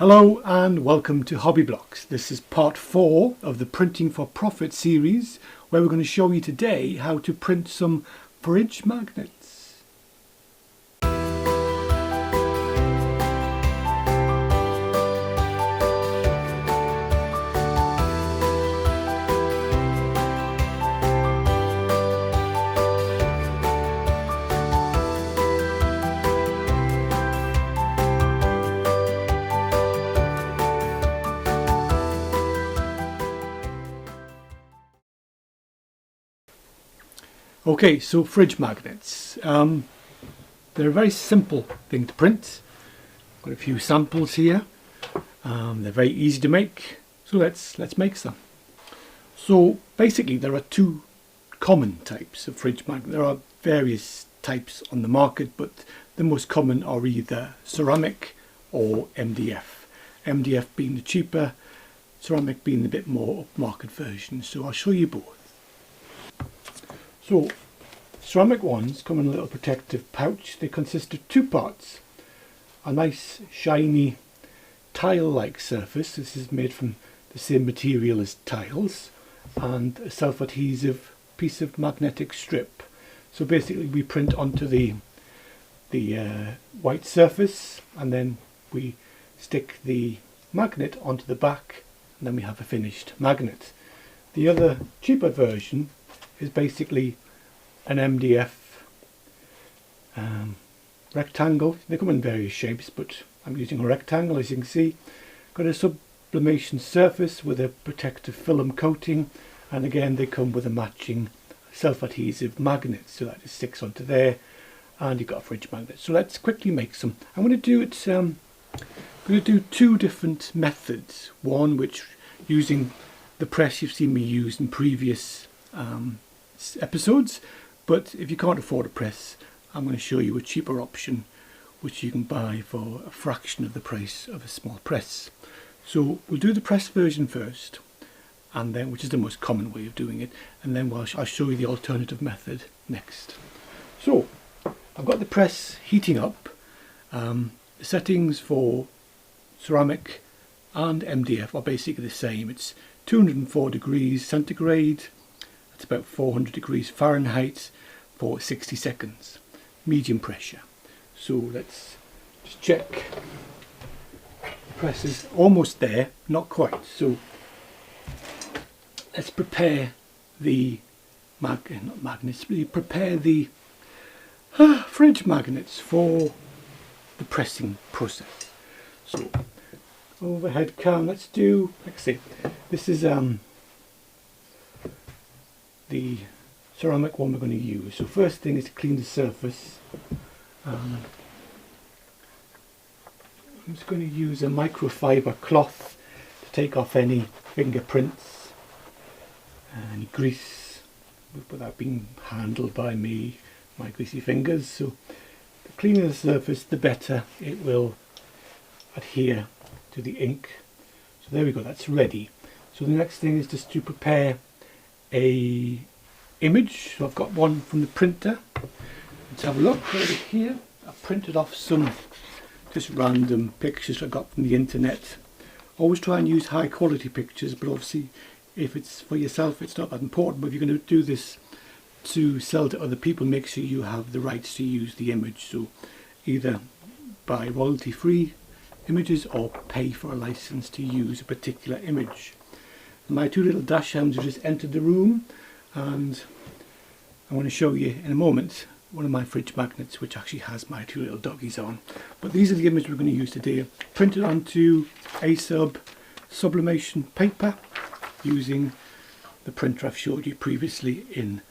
Hello and welcome to Hobby Blocks. This is part 4 of the Printing for Profit series, where we're going to show you today how to print some fridge magnets. Okay, so fridge magnets. They're a very simple thing to print. Got a few samples here. They're very easy to make, so let's make some. So basically there are two common types of fridge magnet. There are various types on the market, but the most common are either ceramic or MDF. MDF being the cheaper, ceramic being the bit more upmarket version. So I'll show you both. So, ceramic ones come in a little protective pouch. They consist of two parts. A nice shiny tile-like surface. This is made from the same material as tiles, and a self-adhesive piece of magnetic strip. So basically we print onto the white surface, and then we stick the magnet onto the back, and then we have a finished magnet. The other cheaper version is basically an MDF rectangle. They come in various shapes, but I'm using a rectangle, as you can see. Got a sublimation surface with a protective film coating, and again they come with a matching self-adhesive magnet, so that just sticks onto there, and you've got a fridge magnet. So let's quickly make some. I'm going to do two different methods. One which using the press you've seen me use in previous episodes, but if you can't afford a press, I'm going to show you a cheaper option which you can buy for a fraction of the price of a small press. So we'll do the press version first, and then, which is the most common way of doing it, and then I'll show you the alternative method next. So I've got the press heating up. The settings for ceramic and MDF are basically the same. It's 204 degrees centigrade. It's about 400 degrees Fahrenheit for 60 seconds, medium pressure. So let's just check. The press is almost there, not quite. So let's prepare the prepare the fridge magnets for the pressing process. So overhead cam, let's do, like I say, this is the ceramic one we're going to use. So first thing is to clean the surface. I'm just going to use a microfiber cloth to take off any fingerprints, any grease, without being handled by my greasy fingers. So the cleaner the surface, the better it will adhere to the ink. So there we go, that's ready. So the next thing is just to prepare a image. So I've got one from the printer. Let's have a look over here. I've printed off some just random pictures I got from the internet. Always try and use high quality pictures, but obviously if it's for yourself it's not that important. But if you're going to do this to sell to other people, make sure you have the rights to use the image. So either buy royalty free images or pay for a license to use a particular image. My two little dachshunds have just entered the room, and I want to show you in a moment one of my fridge magnets which actually has my two little doggies on. But these are the images we're going to use today, printed onto sublimation paper using the printer I've showed you previously in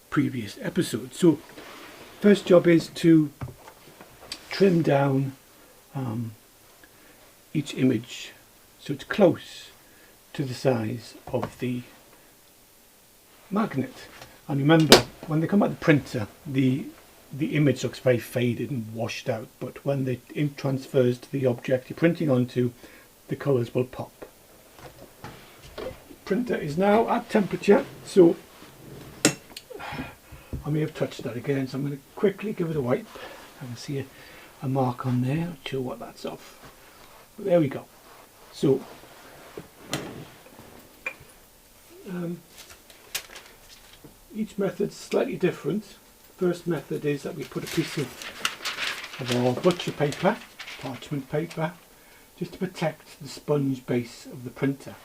previous episodes. So first job is to trim down each image so it's close to the size of the magnet. And remember, when they come out the printer, the image looks very faded and washed out, but when the ink transfers to the object you're printing onto, the colours will pop. Printer is now at temperature, so I may have touched that again, so I'm going to quickly give it a wipe. I can see a mark on there, not sure what that's of. There we go. So each method's slightly different. First method is that we put a piece of our butcher paper, parchment paper, just to protect the sponge base of the printer.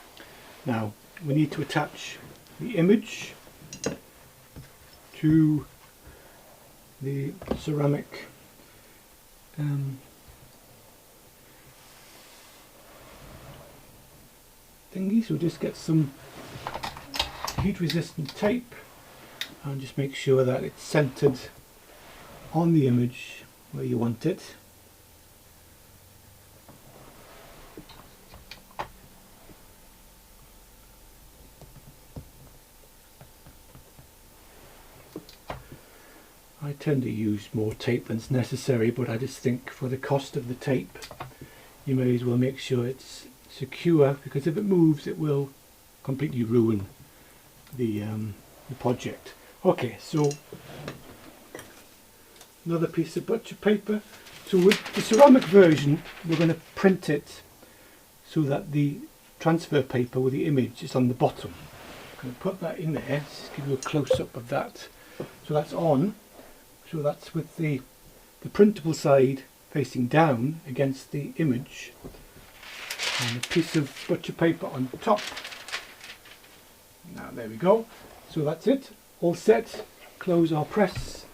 Now we need to attach the image to the ceramic thingy, so just get some heat resistant tape and just make sure that it's centered on the image where you want it. I tend to use more tape than's necessary, but I just think for the cost of the tape you may as well make sure it's secure, because if it moves it will completely ruin the project. Okay, so another piece of butcher paper. So with the ceramic version we're going to print it so that the transfer paper with the image is on the bottom. I'm going to put that in there, just give you a close-up of that. So that's on, so that's with the printable side facing down against the image, and a piece of butcher paper on top. Now there we go. So that's it, all set. Close our press.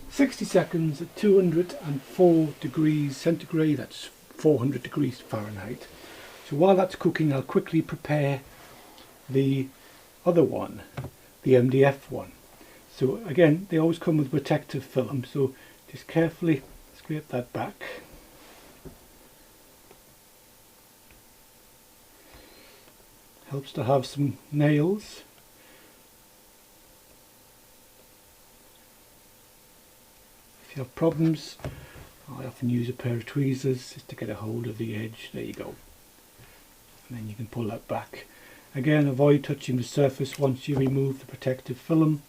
60 seconds at 204 degrees centigrade, that's 400 degrees Fahrenheit. So while that's cooking I'll quickly prepare the other one, the MDF one. So again, they always come with protective film, so just carefully scrape that back. Helps to have some nails. If you have problems, I often use a pair of tweezers just to get a hold of the edge. There you go. And then you can pull that back. Again, avoid touching the surface once you remove the protective film,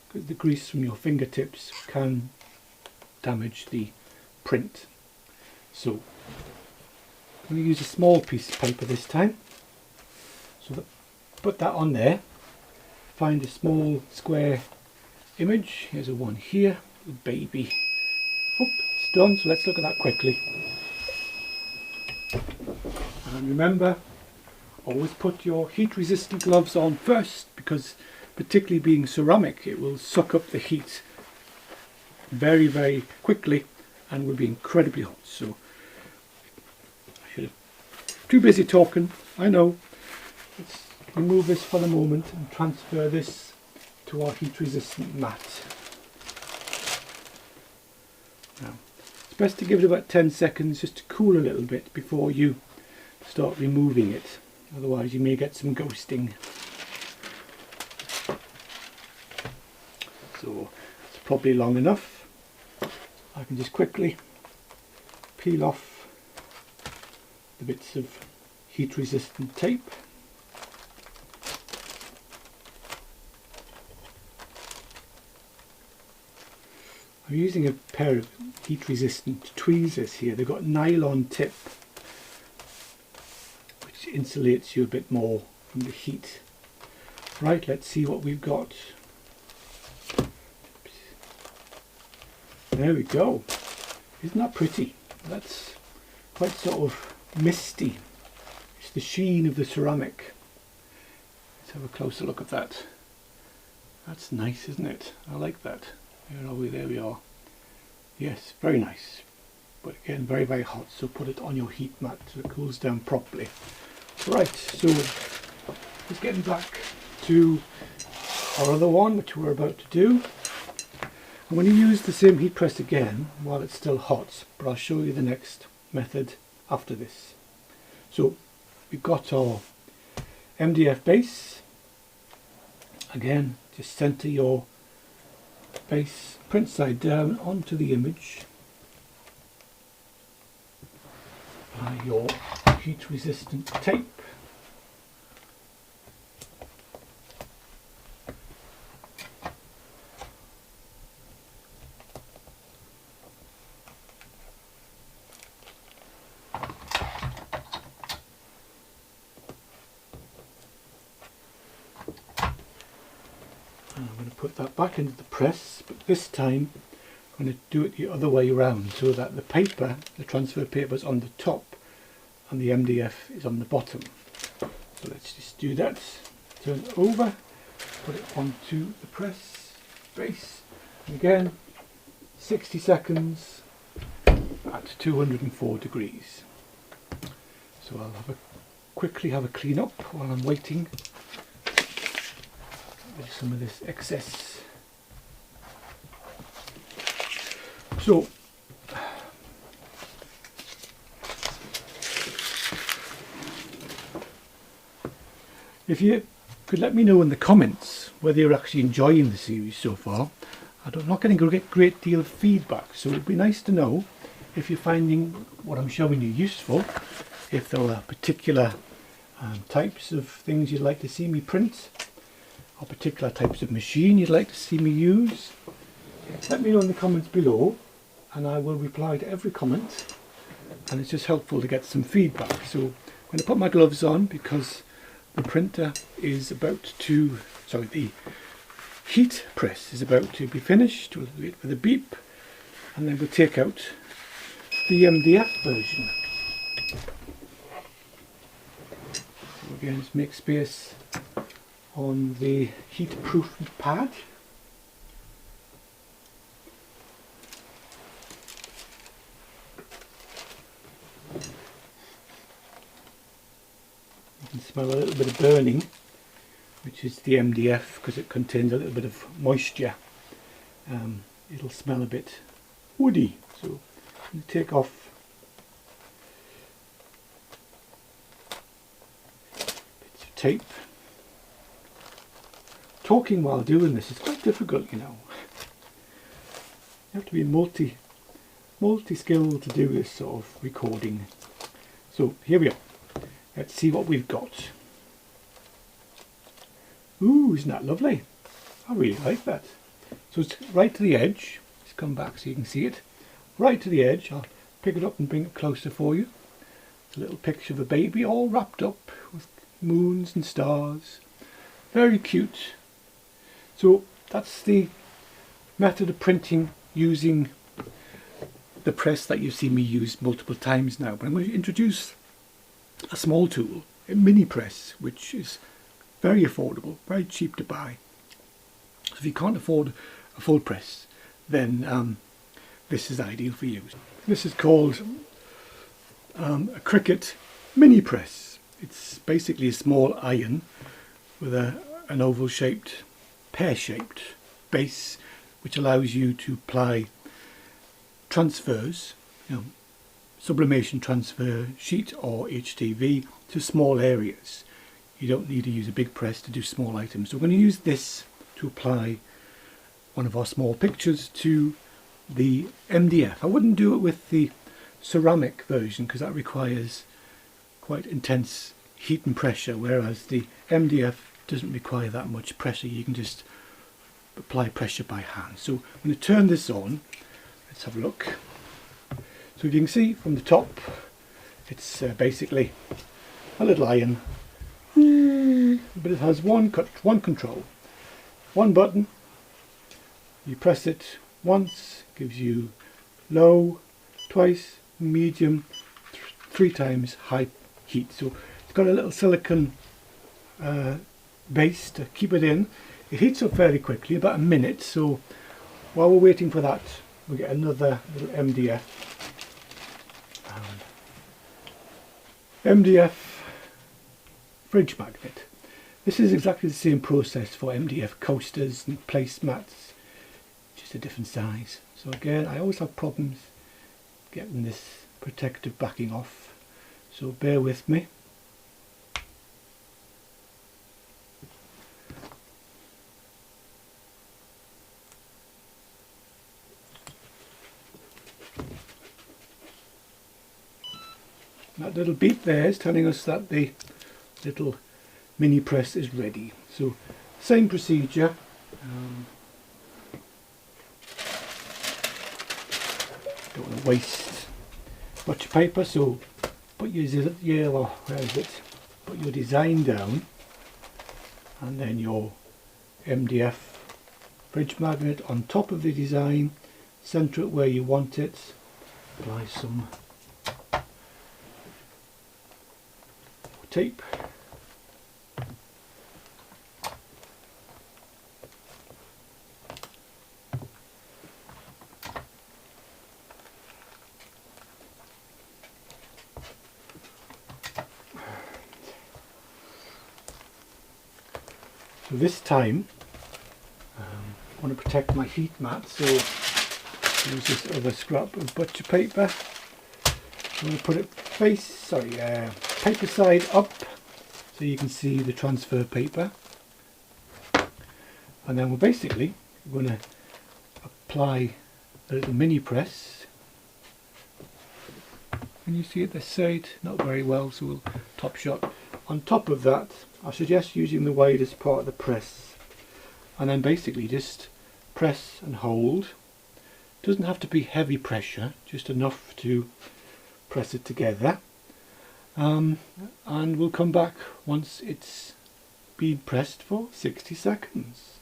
because the grease from your fingertips can damage the print. So I'm going to use a small piece of paper this time. So put that on there. Find a small square image. Here's a one here, the baby. Oh, it's done, so let's look at that quickly. And remember, always put your heat resistant gloves on first, because particularly being ceramic, it will suck up the heat very, very quickly and will be incredibly hot. So I should have too busy talking, I know. Let's remove this for the moment and transfer this to our heat resistant mat. Now it's best to give it about 10 seconds just to cool a little bit before you start removing it, otherwise you may get some ghosting. So it's probably long enough. I can just quickly peel off the bits of heat resistant tape. I'm using a pair of heat resistant tweezers here. They've got nylon tip, which insulates you a bit more from the heat. Right, let's see what we've got. There we go. Isn't that pretty? That's quite sort of misty. It's the sheen of the ceramic. Let's have a closer look at that. That's nice, isn't it? I like that. Where are we? There we are. Yes, very nice. But again, very, very hot, so put it on your heat mat so it cools down properly. Right, so just getting back to our other one, which we're about to do. I'm going to use the same heat press again while it's still hot, but I'll show you the next method after this. So we've got our MDF base. Again, just center your base print side down onto the image. Apply your heat resistant tape. I'm going to put that back into the press, but this time I'm going to do it the other way around so that the paper, the transfer paper, is on the top and the MDF is on the bottom. So let's just do that. Turn it over, put it onto the press base, and again 60 seconds at 204 degrees. So I'll quickly have a clean up while I'm waiting. With some of this excess. So if you could let me know in the comments whether you're actually enjoying the series so far. I'm not getting a great deal of feedback, so it'd be nice to know if you're finding what I'm showing you useful, if there are particular types of things you'd like to see me print, or particular types of machine you'd like to see me use. Let me know in the comments below and I will reply to every comment, and it's just helpful to get some feedback. So I'm going to put my gloves on because the printer is about to, sorry, the heat press is about to be finished. We'll wait for the beep and then we'll take out the MDF version. So again, just make space on the heat-proof pad. You can smell a little bit of burning, which is the MDF because it contains a little bit of moisture. It'll smell a bit woody. So I'm going to take off bits of tape. Talking while doing this is quite difficult, you know. You have to be multi-skilled to do this sort of recording. So here we are. Let's see what we've got. Ooh, isn't that lovely? I really like that. So it's right to the edge. Let's come back so you can see it. Right to the edge. I'll pick it up and bring it closer for you. It's a little picture of a baby all wrapped up with moons and stars. Very cute. So that's the method of printing using the press that you've seen me use multiple times now. But I'm going to introduce a small tool, a mini press, which is very affordable, very cheap to buy. So if you can't afford a full press, then this is ideal for you. This is called a Cricut Mini Press. It's basically a small iron with an oval shaped, pear shaped base, which allows you to apply transfers, sublimation transfer sheet or HTV to small areas. You don't need to use a big press to do small items. So we're going to use this to apply one of our small pictures to the MDF. I wouldn't do it with the ceramic version because that requires quite intense heat and pressure, whereas the MDF doesn't require that much pressure. You can just apply pressure by hand. So I'm going to turn this on. Let's have a look. So you can see from the top, it's basically a little iron, but it has one control, one button. You press it once, gives you low, twice, medium, three times high heat. So it's got a little silicone base to keep it in. It heats up fairly quickly, about a minute. So while we're waiting for that, we get another little MDF. MDF fridge magnet. This is exactly the same process for MDF coasters and placemats, just a different size. So again, I always have problems getting this protective backing off, so bear with me. That little beep there is telling us that the little mini press is ready. So same procedure. Don't want to waste much paper, so put your put your design down, and then your MDF fridge magnet on top of the design, centre it where you want it, apply some tape. So this time I want to protect my heat mat, so use this other scrap of butcher paper. I'm going to put it paper side up so you can see the transfer paper, and then we're basically going to apply a little mini press. Can you see it this side? Not very well, so we'll top shot. On top of that, I suggest using the widest part of the press, and then basically just press and hold. Doesn't have to be heavy pressure, just enough to press it together, and we'll come back once it's been pressed for 60 seconds.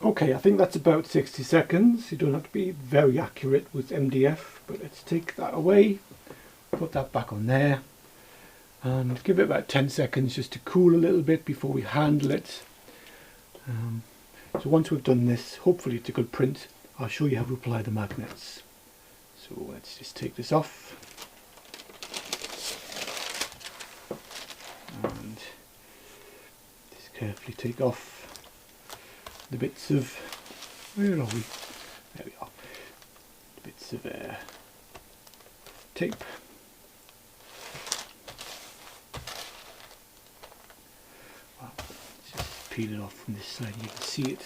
Okay, I think that's about 60 seconds. You don't have to be very accurate with MDF, but let's take that away, put that back on there, and give it about 10 seconds just to cool a little bit before we handle it. So once we've done this, hopefully it's a good print, I'll show you how to apply the magnets. So let's just take this off, and just carefully take off the bits of, where are we? There we are. The bits of tape. Peel it off from this side, you can see it.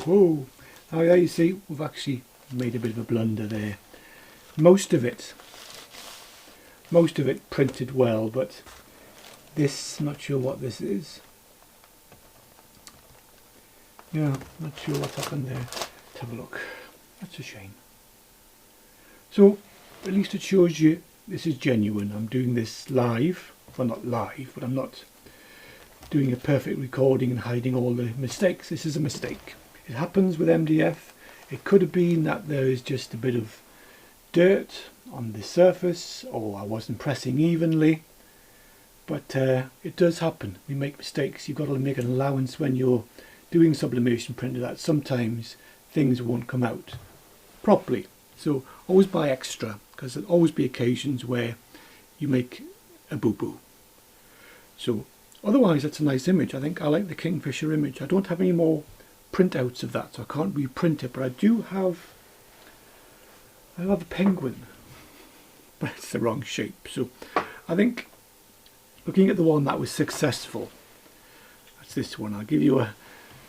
Whoa! Now there you see, we've actually made a bit of a blunder there. Most of it printed well, but this, not sure what this is. Yeah, not sure what happened there. Let's have a look. That's a shame. So, at least it shows you this is genuine. I'm doing this live. Well, not live, but I'm not doing a perfect recording and hiding all the mistakes. This is a mistake. It happens with MDF. It could have been that there is just a bit of dirt on the surface, or I wasn't pressing evenly, but it does happen. We make mistakes. You've got to make an allowance when you're doing sublimation printing that sometimes things won't come out properly. So always buy extra, because there'll always be occasions where you make a boo-boo. So otherwise, that's a nice image. I think I like the Kingfisher image. I don't have any more printouts of that, so I can't reprint it, but I do have a penguin, but it's the wrong shape. So I think, looking at the one that was successful, that's this one. I'll give you a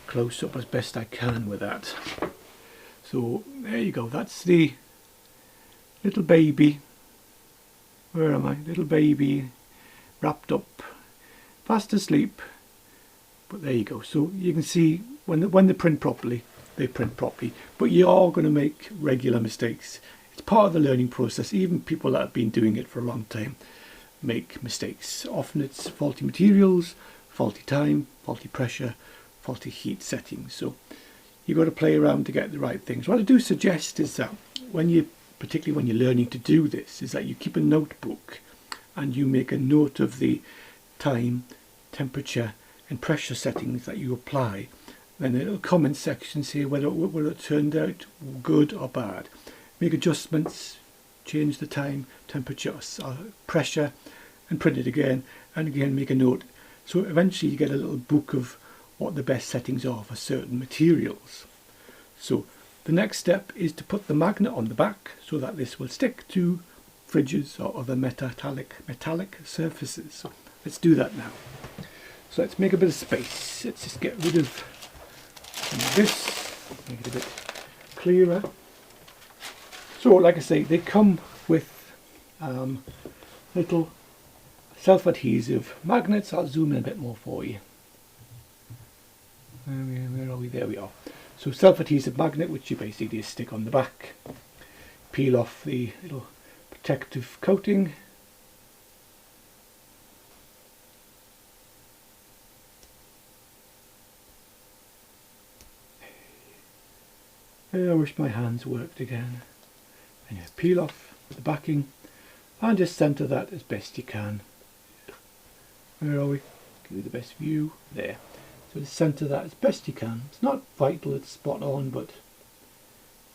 close-up as best I can with that. So there you go. That's the little baby. Where am I? Little baby wrapped up, fast asleep. But there you go. So you can see when they print properly, they print properly. But you are going to make regular mistakes. It's part of the learning process. Even people that have been doing it for a long time make mistakes. Often it's faulty materials, faulty time, faulty pressure, faulty heat settings. So you've got to play around to get the right things. What I do suggest is that particularly when you're learning to do this, is that you keep a notebook and you make a note of the time, temperature and pressure settings that you apply. Then a little comment section say whether it turned out good or bad. Make adjustments, change the time, temperature, pressure, and print it again, and again make a note. So eventually you get a little book of what the best settings are for certain materials. So the next step is to put the magnet on the back so that this will stick to fridges or other metallic surfaces. So let's do that now. So let's make a bit of space. Let's just get rid of some of this, make it a bit clearer. So like I say, they come with little self-adhesive magnets. I'll zoom in a bit more for you. Where are we? There we are. So self-adhesive magnet, which you basically just stick on the back. Peel off the little protective coating. I wish my hands worked again. And you peel off the backing and just centre that as best you can. Where are we? Give you the best view. There. So just centre that as best you can. It's not vital it's spot on, but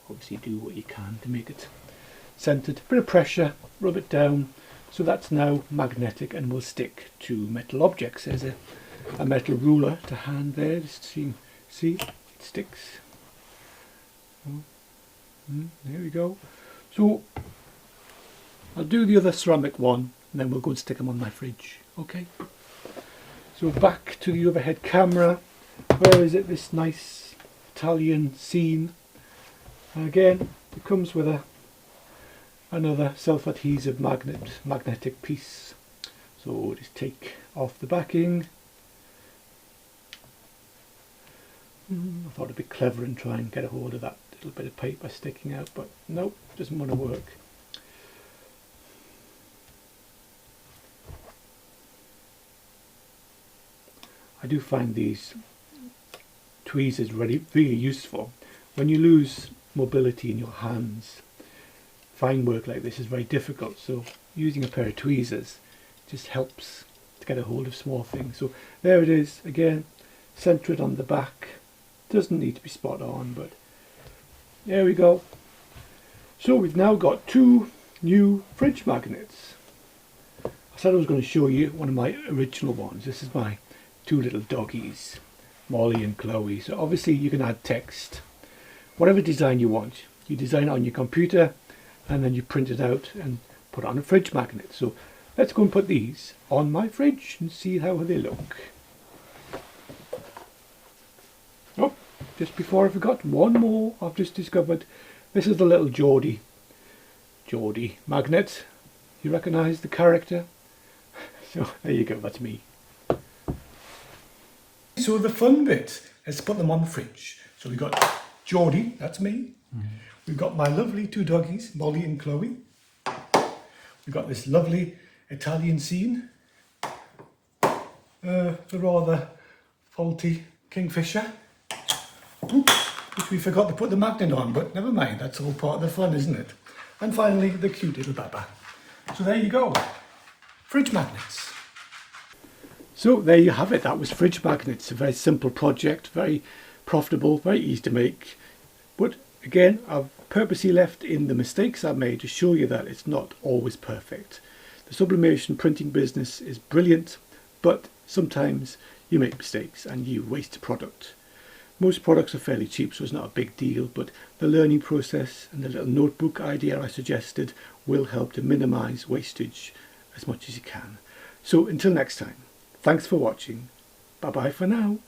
obviously do what you can to make it centred. Bit of pressure, rub it down. So that's now magnetic and will stick to metal objects. There's a metal ruler to hand there. Just see it sticks. There we go. So I'll do the other ceramic one and then we'll go and stick them on my fridge. Okay. So back to the overhead camera. Where is it? This nice Italian scene. And again, it comes with another self-adhesive magnetic piece. So just take off the backing. I thought it'd be clever and try and get a hold of that little bit of paper sticking out, but nope, doesn't want to work. I do find these tweezers really useful. When you lose mobility in your hands, fine work like this is very difficult, so using a pair of tweezers just helps to get a hold of small things. So there it is again, centre it on the back. Doesn't need to be spot on, but there we go. So we've now got two new fridge magnets. I said I was going to show you one of my original ones. This is my two little doggies, Molly and Chloe. So obviously you can add text, whatever design you want. You design it on your computer and then you print it out and put it on a fridge magnet. So let's go and put these on my fridge and see how they look. Oh, just before I forgot, one more I've just discovered. This is the little Geordie magnet. You recognise the character? So there you go, that's me. So the fun bit is to put them on the fridge. So we've got Geordie, that's me. We've got my lovely two doggies, Molly and Chloe. We've got this lovely Italian scene. The rather faulty kingfisher. Oops, which we forgot to put the magnet on, but never mind, that's all part of the fun, isn't it? And finally, the cute little Baba. So there you go, fridge magnets. So there you have it, that was fridge magnets. A very simple project, very profitable, very easy to make. But again, I've purposely left in the mistakes I've made to show you that it's not always perfect. The sublimation printing business is brilliant, but sometimes you make mistakes and you waste a product. Most products are fairly cheap, so it's not a big deal, but the learning process and the little notebook idea I suggested will help to minimise wastage as much as you can. So until next time, thanks for watching. Bye bye for now.